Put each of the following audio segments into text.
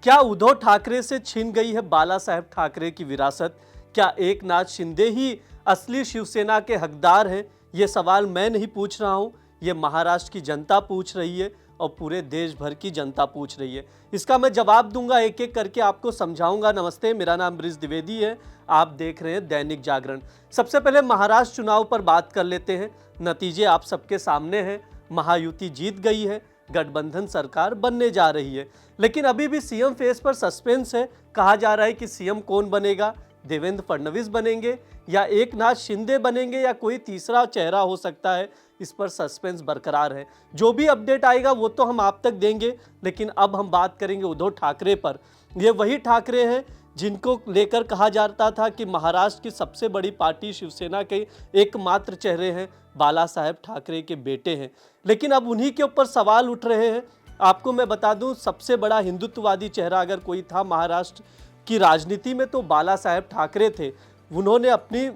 क्या उद्धव ठाकरे से छिन गई है बाला साहेब ठाकरे की विरासत? क्या एकनाथ शिंदे ही असली शिवसेना के हकदार हैं? ये सवाल मैं नहीं पूछ रहा हूं, ये महाराष्ट्र की जनता पूछ रही है और पूरे देश भर की जनता पूछ रही है। इसका मैं जवाब दूंगा, एक एक करके आपको समझाऊंगा। नमस्ते, मेरा नाम ब्रिज द्विवेदी है, आप देख रहे हैं दैनिक जागरण। सबसे पहले महाराष्ट्र चुनाव पर बात कर लेते हैं। नतीजे आप सबके सामने हैं। महायुति जीत गई है, गठबंधन सरकार बनने जा रही है, लेकिन अभी भी सीएम फेस पर सस्पेंस है। कहा जा रहा है कि सीएम कौन बनेगा, देवेंद्र फडणवीस बनेंगे या एकनाथ शिंदे बनेंगे या कोई तीसरा चेहरा हो सकता है। इस पर सस्पेंस बरकरार है। जो भी अपडेट आएगा वो तो हम आप तक देंगे, लेकिन अब हम बात करेंगे उद्धव ठाकरे पर। ये वही ठाकरे हैं जिनको लेकर कहा जाता था कि महाराष्ट्र की सबसे बड़ी पार्टी शिवसेना के एकमात्र चेहरे हैं, बाला साहेब ठाकरे के बेटे हैं। लेकिन अब उन्हीं के ऊपर सवाल उठ रहे हैं। आपको मैं बता दूं, सबसे बड़ा हिंदुत्ववादी चेहरा अगर कोई था महाराष्ट्र की राजनीति में तो बाला साहेब ठाकरे थे। उन्होंने अपनी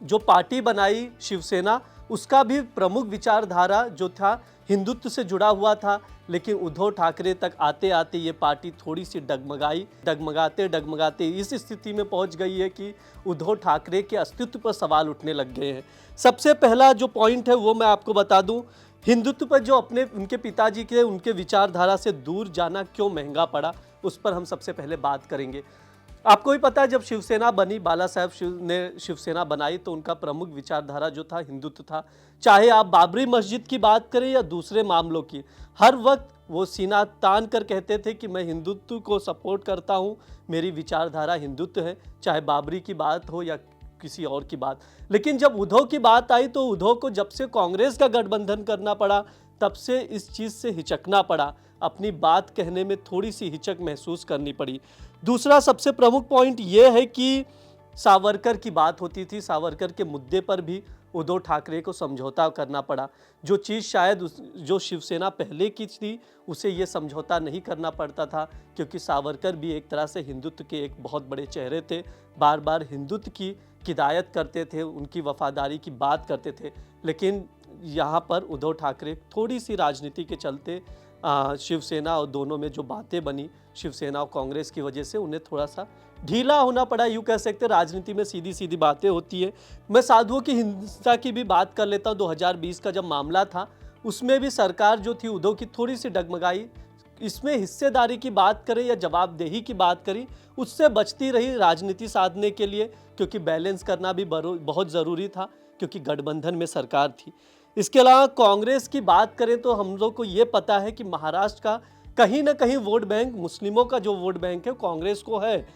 जो पार्टी बनाई शिवसेना, उसका भी प्रमुख विचारधारा जो था हिंदुत्व से जुड़ा हुआ था। लेकिन उद्धव ठाकरे तक आते आते ये पार्टी थोड़ी सी डगमगाते इस स्थिति में पहुंच गई है कि उद्धव ठाकरे के अस्तित्व पर सवाल उठने लग गए हैं। सबसे पहला जो पॉइंट है वो मैं आपको बता दूं, हिंदुत्व पर जो उनके पिताजी के उनके विचारधारा से दूर जाना क्यों महंगा पड़ा, उस पर हम सबसे पहले बात करेंगे। आपको भी पता है, जब शिवसेना बनी, बाला साहेब ने शिवसेना बनाई तो उनका प्रमुख विचारधारा जो था हिंदुत्व था। चाहे आप बाबरी मस्जिद की बात करें या दूसरे मामलों की, हर वक्त वो सीना तान कर कहते थे कि मैं हिंदुत्व को सपोर्ट करता हूँ, मेरी विचारधारा हिंदुत्व है, चाहे बाबरी की बात हो या किसी और की बात। लेकिन जब उद्धव की बात आई तो उद्धव को जब से कांग्रेस का गठबंधन करना पड़ा, तब से इस चीज़ से हिचकना पड़ा, अपनी बात कहने में थोड़ी सी हिचक महसूस करनी पड़ी। दूसरा सबसे प्रमुख पॉइंट ये है कि सावरकर की बात होती थी, सावरकर के मुद्दे पर भी उद्धव ठाकरे को समझौता करना पड़ा। जो चीज़ शायद जो शिवसेना पहले की थी उसे ये समझौता नहीं करना पड़ता था, क्योंकि सावरकर भी एक तरह से हिंदुत्व के एक बहुत बड़े चेहरे थे, बार बार हिंदुत्व की हिदायत करते थे, उनकी वफादारी की बात करते थे। लेकिन यहाँ पर उद्धव ठाकरे थोड़ी सी राजनीति के चलते शिवसेना और दोनों में जो बातें बनी, शिवसेना और कांग्रेस की वजह से उन्हें थोड़ा सा ढीला होना पड़ा, यूँ कह सकते। राजनीति में सीधी सीधी बातें होती है। मैं साधुओं की हिंसा की भी बात कर लेता हूँ। 2020 का जब मामला था उसमें भी सरकार जो थी उद्धव की थोड़ी सी डगमगाई। इसमें हिस्सेदारी की बात करें या जवाबदेही की बात करी, उससे बचती रही राजनीति साधने के लिए, क्योंकि बैलेंस करना भी बहुत ज़रूरी था, क्योंकि गठबंधन में सरकार थी। इसके अलावा कांग्रेस की बात करें तो हम लोग को ये पता है कि महाराष्ट्र का कहीं ना कहीं वोट बैंक, मुस्लिमों का जो वोट बैंक है कांग्रेस को है।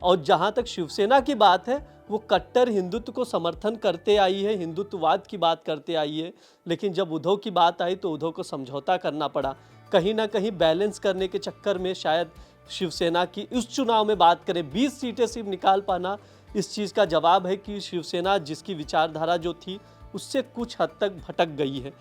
और जहाँ तक शिवसेना की बात है, वो कट्टर हिंदुत्व को समर्थन करते आई है, हिंदुत्ववाद की बात करते आई है। लेकिन जब उद्धव की बात आई तो उद्धव को समझौता करना पड़ा। कहीं ना कहीं बैलेंस करने के चक्कर में शायद शिवसेना की इस चुनाव में बात करें 20 सीटें सिर्फ निकाल पाना, इस चीज़ का जवाब है कि शिवसेना जिसकी विचारधारा जो थी उससे कुछ हद तक भटक गई है।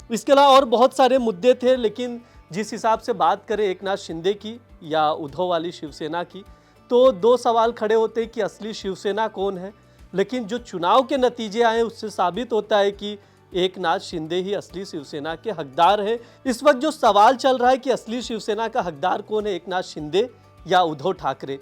इसके अलावा और बहुत सारे मुद्दे थे, लेकिन जिस हिसाब से बात करें एकनाथ शिंदे की या उद्धव वाली शिवसेना की, तो दो सवाल खड़े होते हैं कि असली शिवसेना कौन है। लेकिन जो चुनाव के नतीजे आए उससे साबित होता है कि एकनाथ शिंदे ही असली शिवसेना के हकदार हैं। इस वक्त जो सवाल चल रहा है कि असली शिवसेना का हकदार कौन है, एकनाथ शिंदे या उद्धव ठाकरे,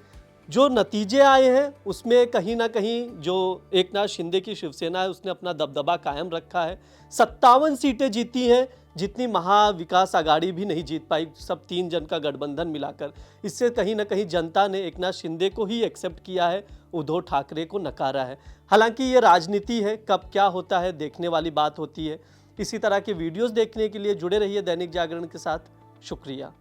जो नतीजे आए हैं उसमें कहीं ना कहीं जो एकनाथ शिंदे की शिवसेना है उसने अपना दबदबा कायम रखा है। 57 सीटें जीती हैं, जितनी महाविकास आघाड़ी भी नहीं जीत पाई, सब 3 जन का गठबंधन मिलाकर। इससे कहीं ना कहीं जनता ने एकनाथ शिंदे को ही एक्सेप्ट किया है, उद्धव ठाकरे को नकारा है। हालांकि ये राजनीति है, कब क्या होता है देखने वाली बात होती है। इसी तरह के वीडियोस देखने के लिए जुड़े रहिए दैनिक जागरण के साथ। शुक्रिया।